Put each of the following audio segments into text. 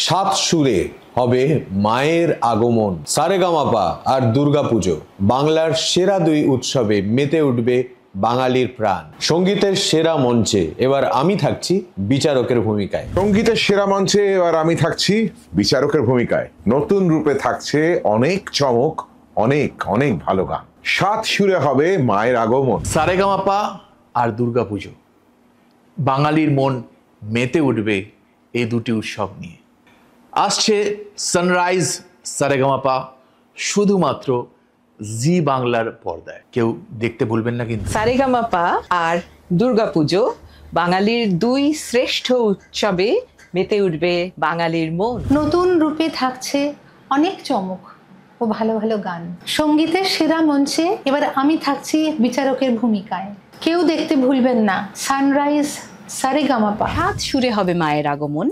সাত সুরে হবে মায়ের আগমন। সারেগামাপা আর দুর্গাপুজো বাংলার সেরা দুই উৎসবে মেতে উঠবে বাঙালির প্রাণ। সঙ্গীতের সেরা মঞ্চে এবার আমি থাকছি বিচারকের ভূমিকায়। সঙ্গীতের সেরা মঞ্চে এবার আমি থাকছি বিচারকের ভূমিকায়। নতুন রূপে থাকছে অনেক চমক, অনেক অনেক ভালো গান। সাত সুরে হবে মায়ের আগমন। সারেগামাপা আর দুর্গাপুজো বাঙালির মন মেতে উঠবে এই দুটি উৎসব নিয়ে। আসছে সানরাইজ সারেগামাপা শুধুমাত্র জি বাংলার পর্দায়। কেউ দেখতে ভুলবেন না কিন্তু। সারেগামাপা আর দুর্গাপুজো বাঙালির দুই শ্রেষ্ঠ উৎসবে মেতে উঠবে বাঙালির মন। নতুন রূপে থাকছে অনেক চমক ও ভালো ভালো গান। সঙ্গীতের সেরা মঞ্চে এবার আমি থাকছি বিচারকের ভূমিকায়। কেউ দেখতে ভুলবেন না সানরাইজ সারেগামাপা। সাত সুরে হবে মায়ের আগমন।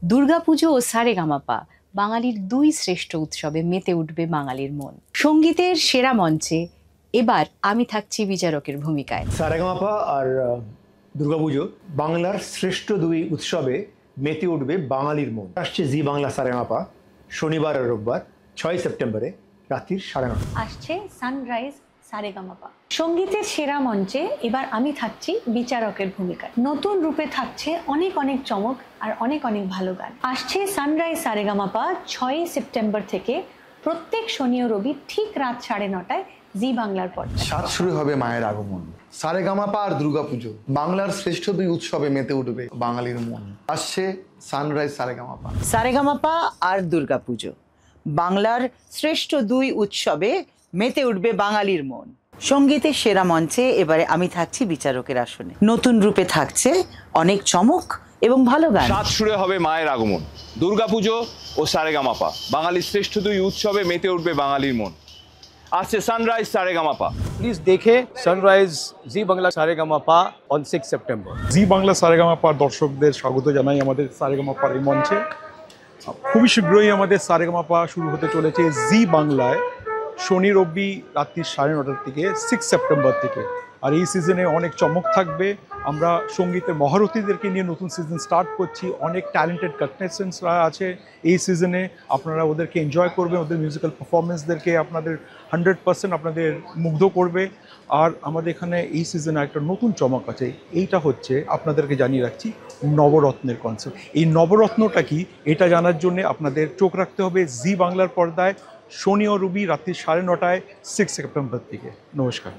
দুর্গাপুজো ও সারেগামাপা বাঙালির দুই শ্রেষ্ঠ উৎসবে মেতে উঠবে বাঙালির মন। সঙ্গীতের সেরা মঞ্চে এবার আমি থাকছি বিচারকের ভূমিকায়। সারেগামাপা আর দুর্গাপুজো বাংলার শ্রেষ্ঠ দুই উৎসবে মেতে উঠবে বাঙালির মন। আসছে জি বাংলা সারেগামাপা শনিবার আর রোববার 6 সেপ্টেম্বরে রাত্রি 9:30। আসছে সানরাইজ সারেগামাপা। সঙ্গীতের সেরা মঞ্চে এবার আমি থাকছি বিচারকের ভূমিকায়। নতুন রূপে থাকছে অনেক অনেক চমক আর অনেক অনেক ভালো গান। আসছে সানরাইজ সারেগামাপা 6 সেপ্টেম্বর থেকে প্রত্যেক শনি ও রবি ঠিক রাত 9:30টায় জি বাংলার পর্দায়। সাত শুরু হবে মায়ের আগমন। সারেগামাপা আর দুর্গাপুজো বাংলার শ্রেষ্ঠ দুই উৎসবে মেতে উঠবে বাঙালির মন। আসছে সানরাইজ সারেগামাপা। সারেগামাপা আর দুর্গাপুজো বাংলার শ্রেষ্ঠ দুই উৎসবে মেতে উঠবে বাঙালির মন। সঙ্গীতের সেরা মঞ্চে এবারে আমি থাকছি বিচারকের আসনে। নতুন রূপে থাকছে অনেক চমক এবং ভালো গান। সাত সুরে হবে মায়ের আগমন। দুর্গাপুজো ও সারেগামাপা বাঙালির শ্রেষ্ঠ দুই উৎসবে মেতে উঠবে বাঙালির মন। আসছে সানরাইজ সারেগামাপা। প্লিজ দেখে sunrise Zee Bangla Sa Re Ga Ma Pa on 6 September. Zee Bangla সারেগামাপার দর্শকদের স্বাগত জানাই আমাদের সারেগামাপার এই মঞ্চে। খুবই শীঘ্রই আমাদের সারেগামাপা শুরু হতে চলেছে জি বাংলায় শনি রবি রাত্রি 9:30 থেকে 6 সেপ্টেম্বর থেকে। আর এই সিজনে অনেক চমক থাকবে। আমরা সঙ্গীতের মহারথীদেরকে নিয়ে নতুন সিজন স্টার্ট করছি। অনেক ট্যালেন্টেড কন্টেস্টেন্টসরা আছে এই সিজনে। আপনারা ওদেরকে এনজয় করবেন, ওদের মিউজিক্যাল পারফরমেন্সদেরকে আপনাদের 100% আপনাদের মুগ্ধ করবে। আর আমাদের এখানে এই সিজনে একটা নতুন চমক আছে, এইটা হচ্ছে আপনাদেরকে জানিয়ে রাখছি নবরত্নের কনসেপ্ট। এই নবরত্নটা কি এটা জানার জন্য আপনাদের চোখ রাখতে হবে জি বাংলার পর্দায় শনি ও রবি রাত্রি 9:30টায় 6 সেপ্টেম্বর থেকে। নমস্কার।